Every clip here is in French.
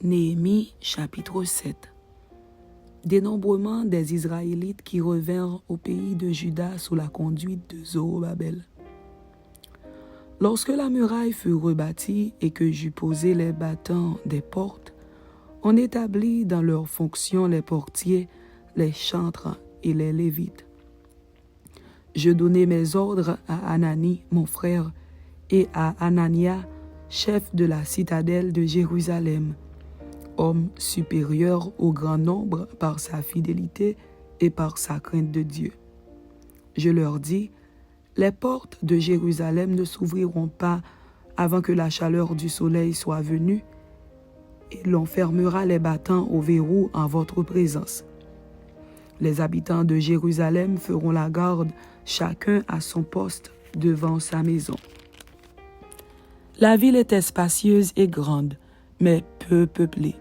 Néhémie chapitre 7. Dénombrement des Israélites qui revinrent au pays de Juda sous la conduite de Zorobabel. Lorsque la muraille fut rebâtie et que j'eus posé les battants des portes, on établit dans leurs fonctions les portiers, les chantres et les lévites. Je donnai mes ordres à Anani, mon frère, et à Anania, chef de la citadelle de Jérusalem, homme supérieur au grand nombre par sa fidélité et par sa crainte de Dieu. Je leur dis, les portes de Jérusalem ne s'ouvriront pas avant que la chaleur du soleil soit venue, et l'on fermera les battants au verrou en votre présence. Les habitants de Jérusalem feront la garde, chacun à son poste devant sa maison. La ville était spacieuse et grande, mais peu peuplée,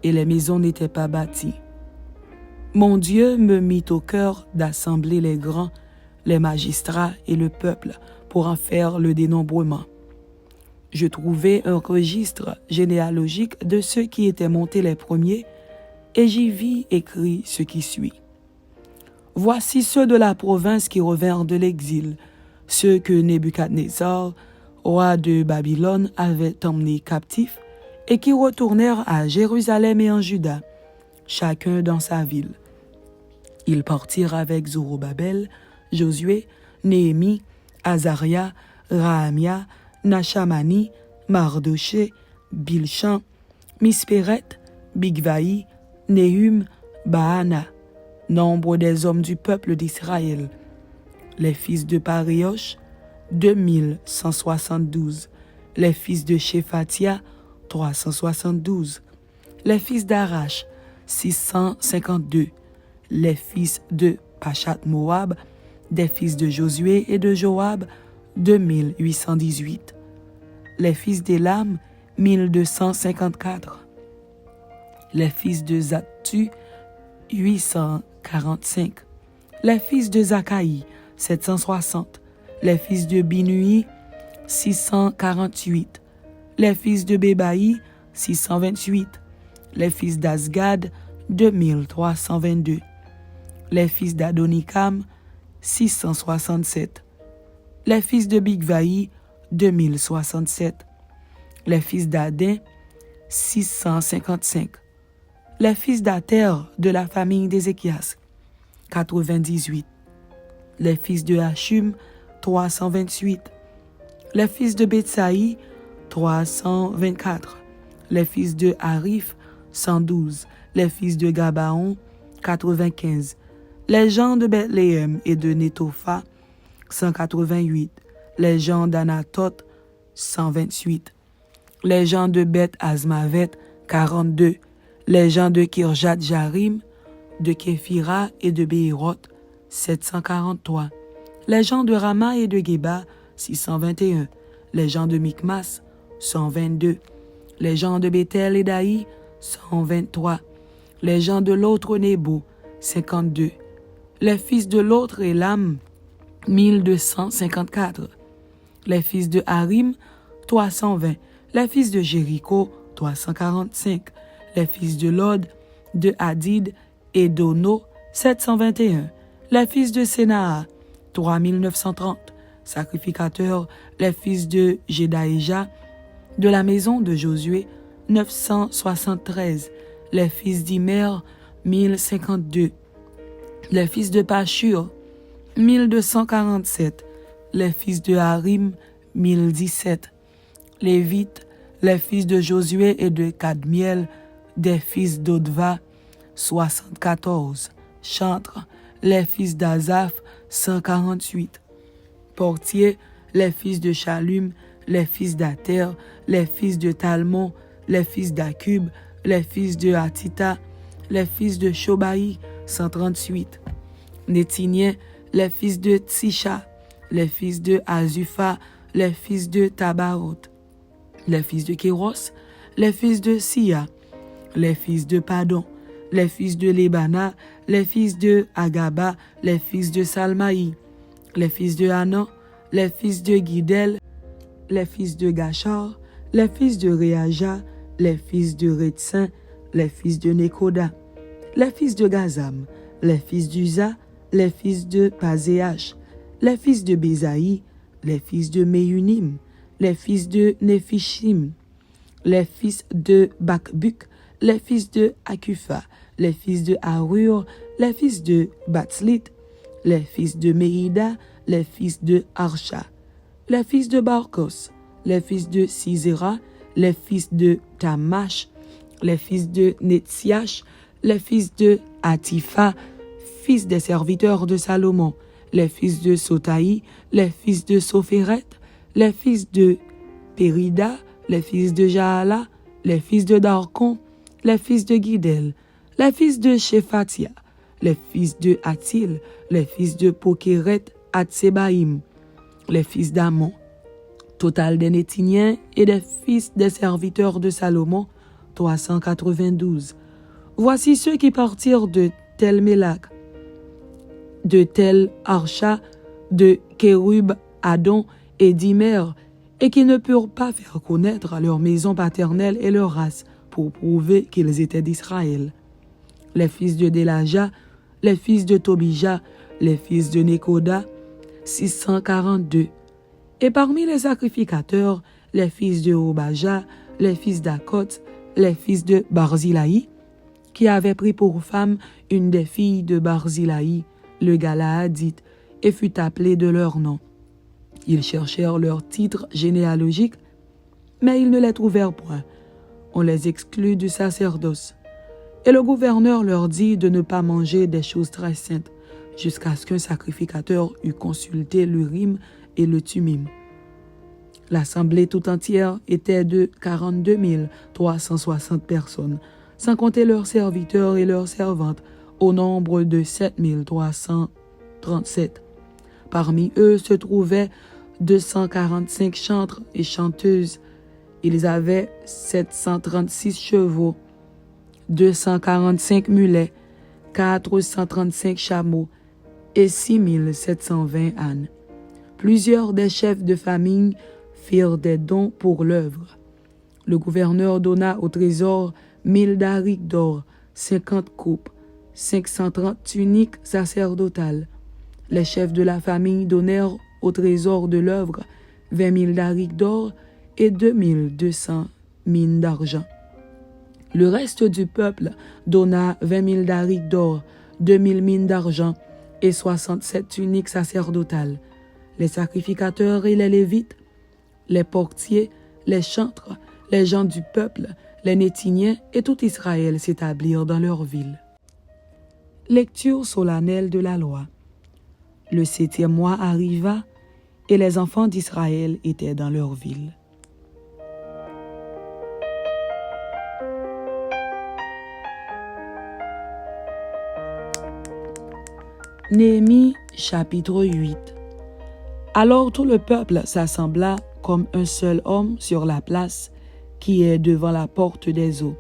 et les maisons n'étaient pas bâties. Mon Dieu me mit au cœur d'assembler les grands, les magistrats et le peuple pour en faire le dénombrement. Je trouvai un registre généalogique de ceux qui étaient montés les premiers, et j'y vis écrit ce qui suit. Voici ceux de la province qui revinrent de l'exil, ceux que Nebuchadnezzar, roi de Babylone, avait emmenés captifs et qui retournèrent à Jérusalem et en Juda, chacun dans sa ville. Ils partirent avec Zorobabel, Josué, Néhémie, Azaria, Rahamia, Nachamani, Mardoché, Bilchan, Mispéret, Bigvaï, Néhum, Baana, nombre des hommes du peuple d'Israël. Les fils de Paréosh, 2172. Les fils de Shephatia, 372. Les fils d'Arash, 652. Les fils de Pachat-Moab, des fils de Josué et de Joab, 2818. Les fils d'Élam, 1254. Les fils de Zattu, 845. Les fils de Zakaï, 760. Les fils de Binui, 648. Les fils de Bébaï, 628. Les fils d'Azgad, 2322. Les fils d'Adonikam, 667. Les fils de Bigvaï, 2067. Les fils d'Adin, 655. Les fils d'Ater de la famille d'Ézéchias, 98. Les fils de Hachum, 328. Les fils de Betsaï, 324. Les fils de Harif, 112. Les fils de Gabaon, 95. Les gens de Bethléem et de Netopha, 188. Les gens d'Anatot, 128. Les gens de Beth Azmavet, 42. Les gens de Kirjat Jarim, de Képhira et de Béhéroth, 743. Les gens de Rama et de Geba, 621. Les gens de Mikmas, 122. Les gens de Bethel et d'Aï, 123. Les gens de l'autre Nebo, 52. Les fils de l'autre Élam, 1254. Les fils de Harim, 320. Les fils de Jéricho, 345. Les fils de Lod, de Hadid et d'Ono, 721. Les fils de Sénaa, 3930. Sacrificateurs, les fils de Jedaïja, de la maison de Josué, 973. Les fils d'Imer, 1052. Les fils de Pashur, 1247. Les fils de Harim, 1017. Lévites, les fils de Josué et de Kadmiel, des fils d'Odva, 74. Chantres, les fils d'Azaph, 148. Portiers, les fils de Shallum, les fils d'Ater, les fils de Talmon, les fils d'Akub, les fils de Hatita, les fils de Shobaï, 138. Nétiniens, les fils de Tsisha, les fils de Azupha, les fils de Tabaroth, les fils de Kéros, les fils de Sia, les fils de Padon, les fils de Lébana, les fils de Agaba, les fils de Salmaï, les fils de Hanan, les fils de Guidel, les fils de Gachar, les fils de Réaja, les fils de Rétsin, les fils de Nekoda, les fils de Gazam, les fils d'Uza, les fils de Pazéach, les fils de Bézaï, les fils de Méunim, les fils de Néphishim, les fils de Bakbuk, les fils de Akufa, les fils de Harur, les fils de Batslit, les fils de Mérida, les fils de Archa, les fils de Barkos, les fils de Sisera, les fils de Tamash, les fils de Netziach, les fils de Atifa, fils des serviteurs de Salomon, les fils de Sotaï, les fils de Sophéret, les fils de Périda, les fils de Jaala, les fils de Darkon, les fils de Guidel, les fils de Shephatia, les fils de Hatil, les fils de Pokeret Hatsebaïm, les fils d'Amon, total des Nétiniens et des fils des serviteurs de Salomon, 392. Voici ceux qui partirent de Tel Mélak, de Tel Archa, de Kérub, Adon et d'Imer, et qui ne purent pas faire connaître leur maison paternelle et leur race, pour prouver qu'ils étaient d'Israël. Les fils de Délaja, les fils de Tobija, les fils de Nekoda, 642. Et parmi les sacrificateurs, les fils de Obaja, les fils d'Akot, les fils de Barzilaï, qui avaient pris pour femme une des filles de Barzilaï, le Galaadite, et fut appelé de leur nom. Ils cherchèrent leur titre généalogique, mais ils ne les trouvèrent point. On les exclut du sacerdoce. Et le gouverneur leur dit de ne pas manger des choses très saintes, jusqu'à ce qu'un sacrificateur eût consulté l'Urim et le Tumim. L'assemblée tout entière était de 42 360 personnes, sans compter leurs serviteurs et leurs servantes, au nombre de 7 337. Parmi eux se trouvaient 245 chantres et chanteuses. Ils avaient 736 chevaux, 245 mulets, 435 chameaux et 6720 ânes. Plusieurs des chefs de famille firent des dons pour l'œuvre. Le gouverneur donna au trésor 1000 darics d'or, 50 coupes, 530 tuniques sacerdotales. Les chefs de la famille donnèrent au trésor de l'œuvre 20 000 darics d'or et 2200 mines d'argent. Le reste du peuple donna 20 000 darics d'or, 2000 mines d'argent et 67 tuniques sacerdotales. Les sacrificateurs et les lévites, les portiers, les chantres, les gens du peuple, les Nétiniens et tout Israël s'établirent dans leur ville. Lecture solennelle de la loi. Le 7e mois arriva et les enfants d'Israël étaient dans leur ville. Néhémie chapitre 8. Alors tout le peuple s'assembla comme un seul homme sur la place qui est devant la porte des eaux.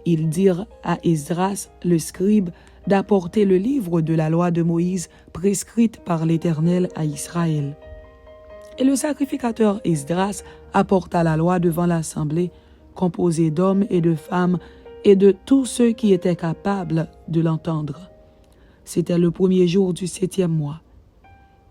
Ils dirent à Esdras le scribe d'apporter le livre de la loi de Moïse prescrite par l'Éternel à Israël. Et le sacrificateur Esdras apporta la loi devant l'assemblée, composée d'hommes et de femmes et de tous ceux qui étaient capables de l'entendre. C'était le 1er jour du 7e mois.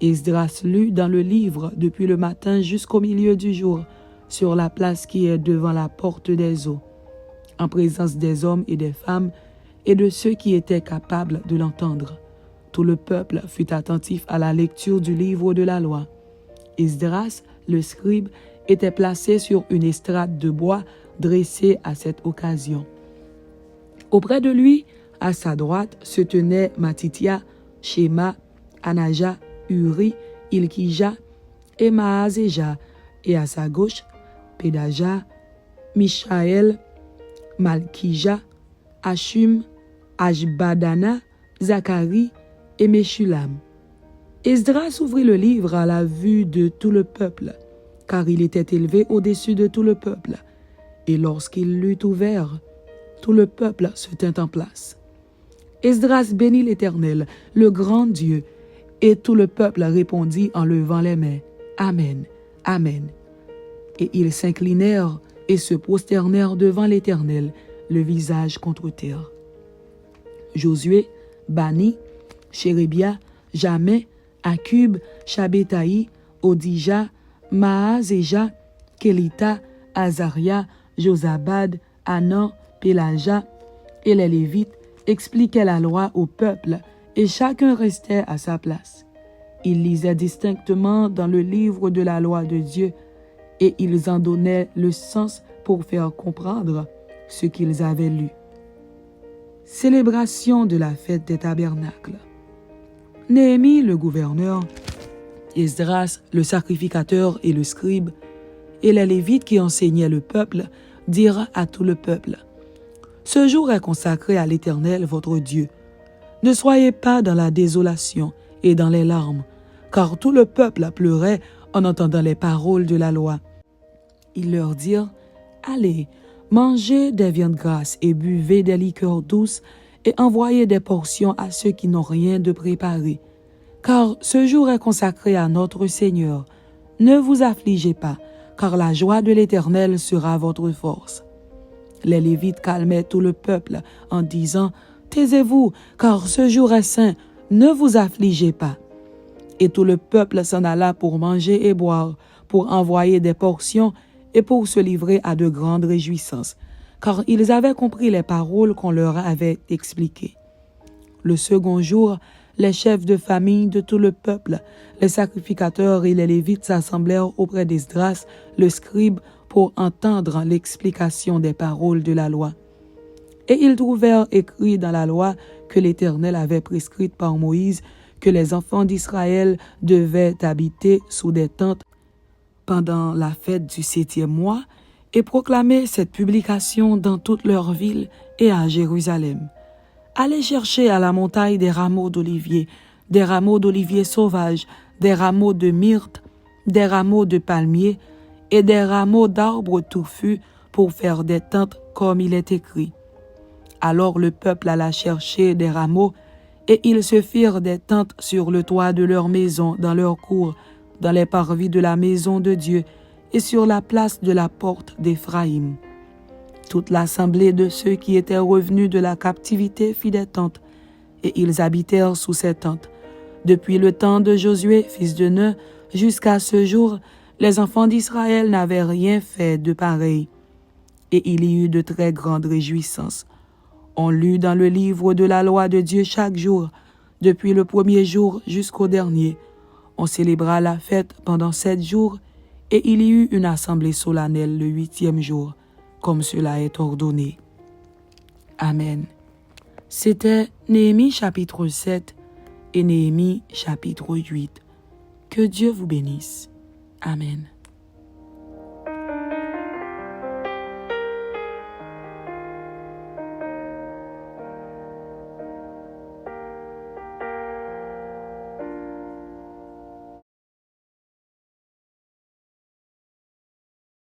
Esdras lut dans le livre depuis le matin jusqu'au milieu du jour, sur la place qui est devant la porte des eaux, en présence des hommes et des femmes et de ceux qui étaient capables de l'entendre. Tout le peuple fut attentif à la lecture du livre de la loi. Esdras, le scribe, était placé sur une estrade de bois dressée à cette occasion. Auprès de lui, à sa droite, se tenaient Matithia, Shema, Anaja, Uri, Ilkija et Maazéja, et à sa gauche, Pédaja, Mishaël, Malkija, Hashum, Ashbadana, Zacharie et Meshulam. Esdras ouvrit le livre à la vue de tout le peuple, car il était élevé au-dessus de tout le peuple. Et lorsqu'il l'eut ouvert, tout le peuple se tint en place. Esdras bénit l'Éternel, le grand Dieu, et tout le peuple répondit en levant les mains. Amen, Amen. Et ils s'inclinèrent et se prosternèrent devant l'Éternel, le visage contre terre. Josué, Bani, Chérébia, Jamai, Akub, Shabétaï, Odija, Maazéja, Kélita, Azaria, Josabad, Anan, Pélaja et les Lévites expliquaient la loi au peuple et chacun restait à sa place. Ils lisaient distinctement dans le livre de la loi de Dieu et ils en donnaient le sens pour faire comprendre ce qu'ils avaient lu. Célébration de la fête des tabernacles. Néhémie, le gouverneur, Esdras, le sacrificateur et le scribe, et les Lévites qui enseignaient le peuple, dirent à tout le peuple: Ce jour est consacré à l'Éternel votre Dieu. Ne soyez pas dans la désolation et dans les larmes, car tout le peuple pleurait en entendant les paroles de la loi. Ils leur dirent: Allez, mangez des viandes grasses et buvez des liqueurs douces et envoyez des portions à ceux qui n'ont rien de préparé. Car ce jour est consacré à notre Seigneur. Ne vous affligez pas, car la joie de l'Éternel sera votre force. Les Lévites calmaient tout le peuple en disant: Taisez-vous, car ce jour est saint, ne vous affligez pas. Et tout le peuple s'en alla pour manger et boire, pour envoyer des portions et pour se livrer à de grandes réjouissances, car ils avaient compris les paroles qu'on leur avait expliquées. Le second jour, les chefs de famille de tout le peuple, les sacrificateurs et les Lévites s'assemblèrent auprès d'Esdras, le scribe, pour entendre l'explication des paroles de la loi. Et ils trouvèrent écrit dans la loi que l'Éternel avait prescrite par Moïse que les enfants d'Israël devaient habiter sous des tentes pendant la fête du 7e mois et proclamer cette publication dans toutes leurs villes et à Jérusalem. Allez chercher à la montagne des rameaux d'olivier sauvages, des rameaux de myrte, des rameaux de palmier et des rameaux d'arbres touffus pour faire des tentes comme il est écrit. Alors le peuple alla chercher des rameaux et ils se firent des tentes sur le toit de leur maison, dans leur cour, dans les parvis de la maison de Dieu et sur la place de la porte d'Éphraïm. Toute l'assemblée de ceux qui étaient revenus de la captivité fit des tentes, et ils habitèrent sous ces tentes. Depuis le temps de Josué, fils de Nun, jusqu'à ce jour, les enfants d'Israël n'avaient rien fait de pareil. Et il y eut de très grandes réjouissances. On lut dans le livre de la loi de Dieu chaque jour, depuis le premier jour jusqu'au dernier. On célébra la fête pendant 7 jours, et il y eut une assemblée solennelle le 8e jour, comme cela est ordonné. Amen. C'était Néhémie chapitre 7 et Néhémie chapitre 8. Que Dieu vous bénisse. Amen.